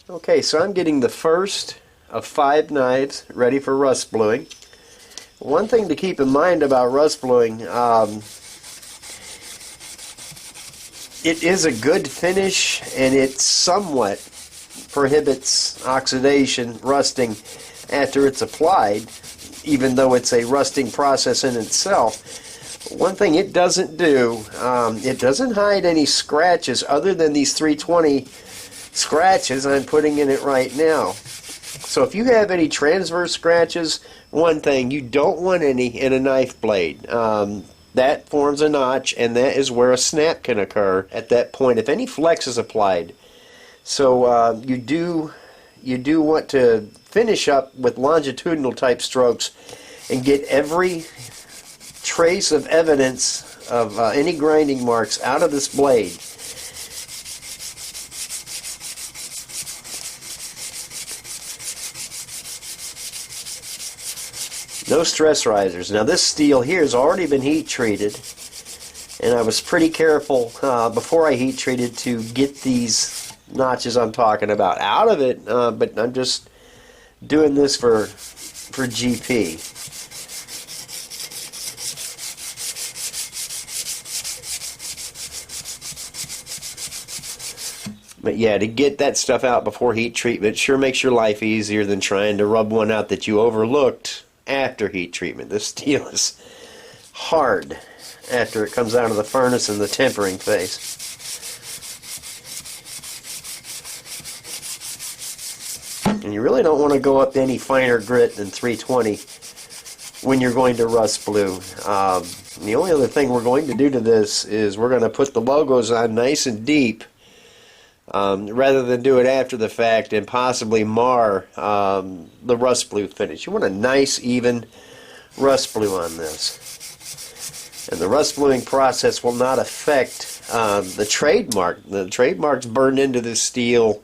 Okay, so I'm getting the first of 5 knives ready for rust bluing. One thing to keep in mind about rust bluing, it is a good finish and it somewhat prohibits oxidation, rusting after it's applied, even though it's a rusting process in itself. One thing it doesn't do, it doesn't hide any scratches other than these 320 scratches I'm putting in it right now. So if you have any transverse scratches, one thing, you don't want any in a knife blade. That forms a notch, and that is where a snap can occur at that point if any flex is applied. So you do want to finish up with longitudinal type strokes and get every trace of evidence of any grinding marks out of this blade. No stress risers. Now this steel here has already been heat treated, and I was pretty careful before I heat treated to get these notches I'm talking about out of it, but I'm just doing this for GP. But yeah, to get that stuff out before heat treatment sure makes your life easier than trying to rub one out that you overlooked after heat treatment. This steel is hard after it comes out of the furnace in the tempering phase. And you really don't want to go up to any finer grit than 320 when you're going to rust blue. The only other thing we're going to do to this is we're going to put the logos on nice and deep, rather than do it after the fact and possibly mar the rust blue finish. You want a nice even rust blue on this. And the rust bluing process will not affect the trademark. The trademark's burned into this steel.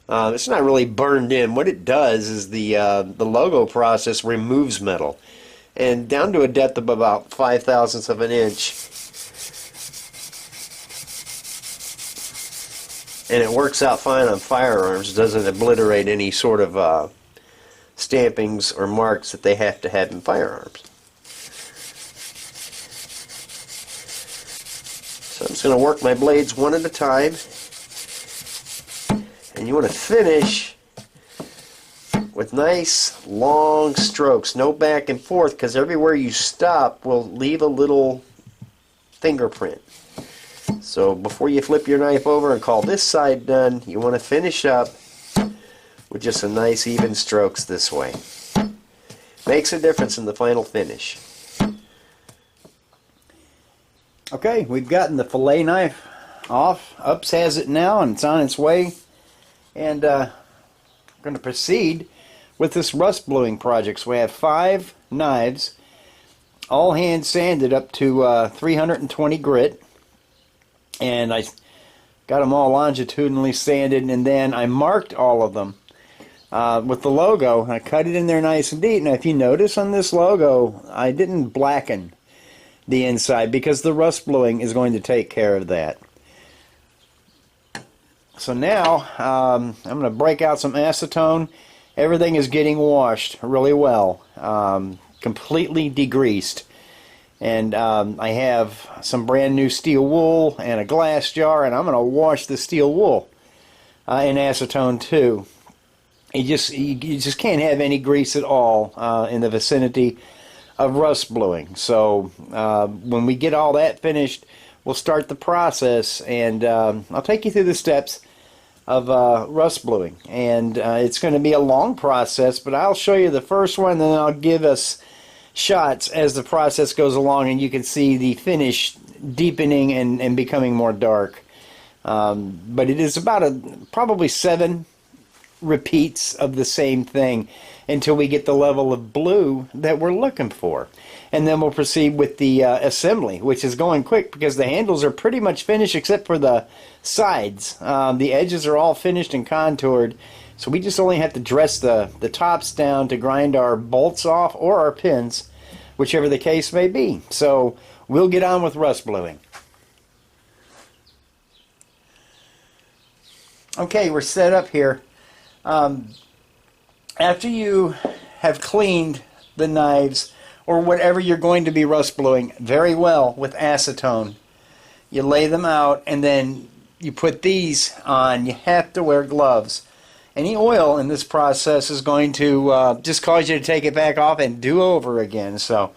It's not really burned in. What it does is the logo process removes metal. And down to a depth of about 0.005 of an inch, and it works out fine on firearms. Doesn't obliterate any sort of stampings or marks that they have to have in firearms. So I'm just going to work my blades one at a time, and you want to finish with nice long strokes, no back and forth, because everywhere you stop will leave a little fingerprint. So before you flip your knife over and call this side done, you want to finish up with just some nice even strokes this way. Makes a difference in the final finish. Okay, we've gotten the fillet knife off. Ups has it now and it's on its way. And we're going to proceed with this rust bluing project. So we have 5 knives, all hand sanded up to 320 grit. And I got them all longitudinally sanded, and then I marked all of them with the logo. I cut it in there nice and neat. Now if you notice on this logo, I didn't blacken the inside because the rust bluing is going to take care of that. So now I'm going to break out some acetone. Everything is getting washed really well, completely degreased. And I have some brand new steel wool and a glass jar, and I'm going to wash the steel wool in acetone too. You just can't have any grease at all in the vicinity of rust bluing. So when we get all that finished, we'll start the process, and I'll take you through the steps of rust bluing. And it's going to be a long process, but I'll show you the first one, and then I'll give us shots as the process goes along, and you can see the finish deepening and becoming more dark. But it is about probably 7 repeats of the same thing until we get the level of blue that we're looking for. And then we'll proceed with the assembly, which is going quick because the handles are pretty much finished except for the sides. The edges are all finished and contoured, so we just only have to dress the tops down to grind our bolts off or our pins, whichever the case may be. So we'll get on with rust bluing. Okay, we're set up here After you have cleaned the knives or whatever you're going to be rust bluing very well with acetone, you lay them out and then you put these on. You have to wear gloves. Any oil in this process is going to just cause you to take it back off and do over again. So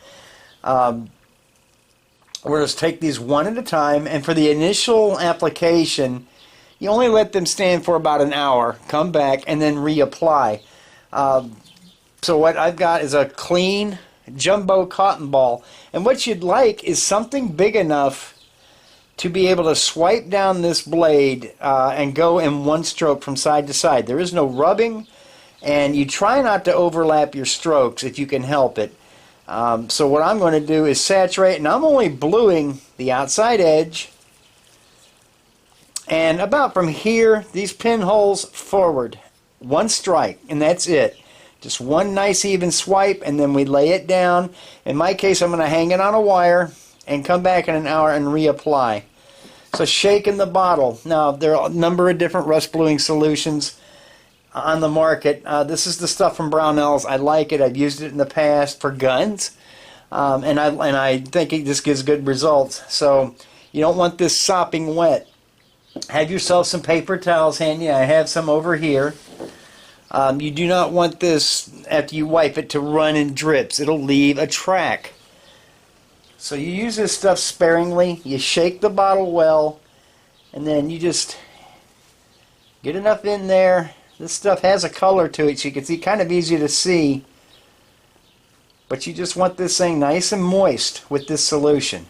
we're just take these one at a time, and for the initial application, you only let them stand for about an hour, come back, and then reapply. So what I've got is a clean jumbo cotton ball, and what you'd like is something big enough to be able to swipe down this blade and go in one stroke from side to side. There is no rubbing, and you try not to overlap your strokes if you can help it. So what I'm going to do is saturate, and I'm only bluing the outside edge, and about from here, these pinholes forward, one strike, and that's it. Just one nice even swipe, and then we lay it down. In my case, I'm going to hang it on a wire and come back in an hour and reapply. So shaking the bottle. Now, there are a number of different rust bluing solutions on the market. This is the stuff from Brownells. I like it. I've used it in the past for guns, and I think it just gives good results. So you don't want this sopping wet. Have yourself some paper towels handy. I have some over here. You do not want this, after you wipe it, to run in drips. It'll leave a track. So you use this stuff sparingly. You shake the bottle well, and then you just get enough in there. This stuff has a color to it, so you can see, kind of easy to see. But you just want this thing nice and moist with this solution.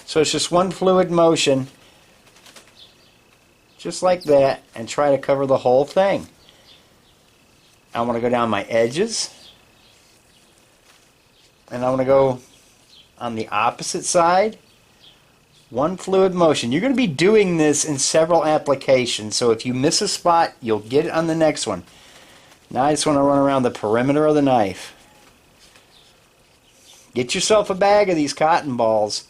So it's just one fluid motion, just like that, and try to cover the whole thing. I want to go down my edges, and I want to go on the opposite side. One fluid motion. You're going to be doing this in several applications, so if you miss a spot, you'll get it on the next one. Now I just want to run around the perimeter of the knife. Get yourself a bag of these cotton balls,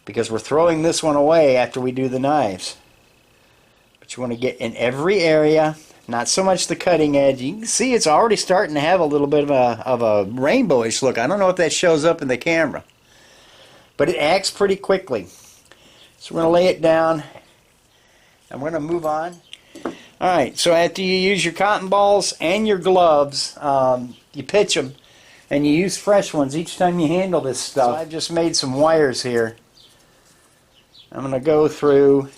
because we're throwing this one away after we do the knives. But you want to get in every area, not so much the cutting edge. You can see it's already starting to have a little bit of a rainbowish look. I don't know if that shows up in the camera, but it acts pretty quickly. So we're going to lay it down, and we're going to move on. Alright, so after you use your cotton balls and your gloves, you pitch them, and you use fresh ones each time you handle this stuff. So I've just made some wires here. I'm going to go through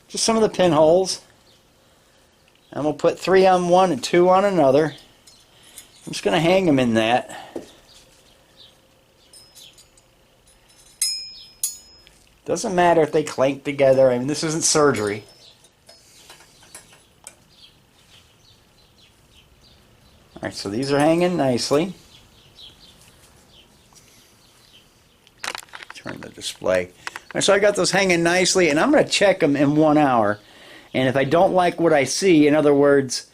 just some of the pinholes. I'm going to put 3 on one and 2 on another. I'm just going to hang them in that. Doesn't matter if they clank together. I mean, this isn't surgery. Alright, so these are hanging nicely. Turn the display. Alright, so I got those hanging nicely, and I'm going to check them in 1 hour. And if I don't like what I see, in other words,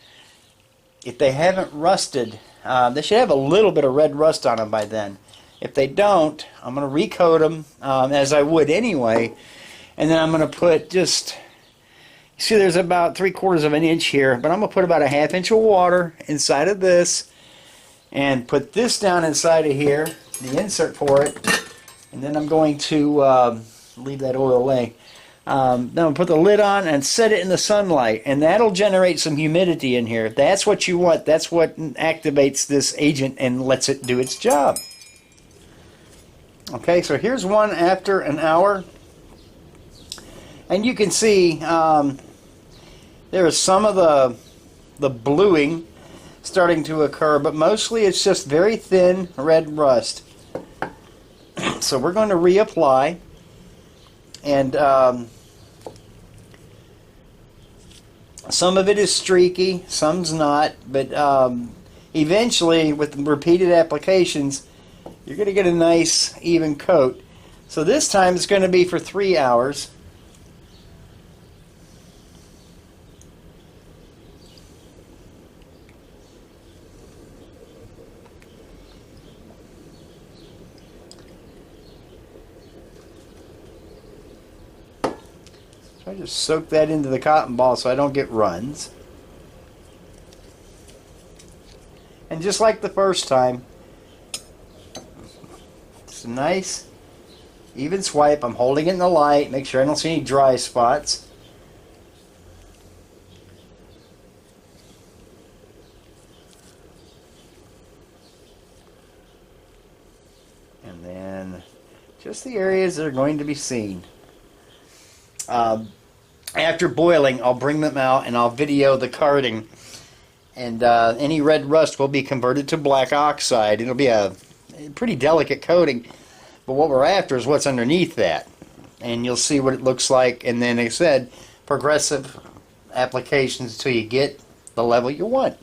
if they haven't rusted, they should have a little bit of red rust on them by then. If they don't, I'm going to recoat them as I would anyway, and then I'm going to put just, you see there's about 3/4 of an inch here, but I'm going to put about a 1/2 inch of water inside of this, and put this down inside of here, the insert for it, and then I'm going to leave that oil lay. Then I'm going to put the lid on and set it in the sunlight, and that'll generate some humidity in here. If that's what you want, that's what activates this agent and lets it do its job. Okay, so here's one after an hour, and you can see there is some of the bluing starting to occur, but mostly it's just very thin red rust. So we're going to reapply, and some of it is streaky, some's not, but eventually with repeated applications you're going to get a nice even coat. So this time it's going to be for 3 hours. So I just soak that into the cotton ball so I don't get runs. And just like the first time, just a nice even swipe. I'm holding it in the light, make sure I don't see any dry spots. And then just the areas that are going to be seen. After boiling, I'll bring them out and I'll video the carding. And any red rust will be converted to black oxide. It'll be a pretty delicate coating. But what we're after is what's underneath that. And you'll see what it looks like. And then, like I said, progressive applications until you get the level you want.